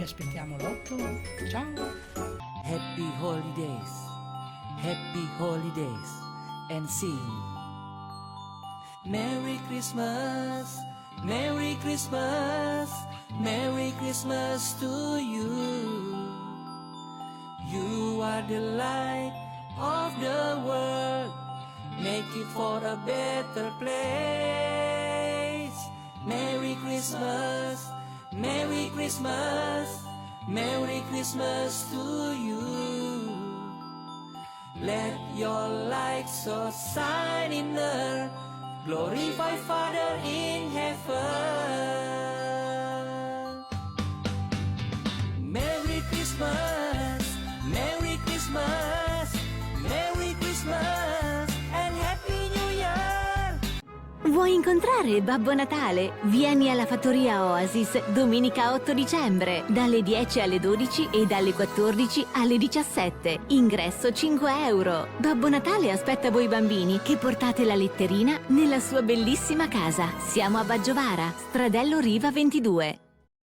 aspettiamo l'8. Ciao! Happy holidays, and sing. Merry Christmas, Merry Christmas, Merry Christmas to you. You are the light of the world, make it for a better place. Merry Christmas, Merry Christmas, Merry Christmas to you. Let your light so shine in earth, glorify Father in heaven. Merry Christmas, Merry Christmas, Merry Christmas, and Happy New Year! Vuoi incontrare Babbo Natale? Vieni alla Fattoria Oasis domenica 8 dicembre, dalle 10 alle 12 e dalle 14 alle 17. Ingresso 5 euro. Babbo Natale aspetta voi bambini che portate la letterina nella sua bellissima casa. Siamo a Baggiovara, Stradello Riva 22.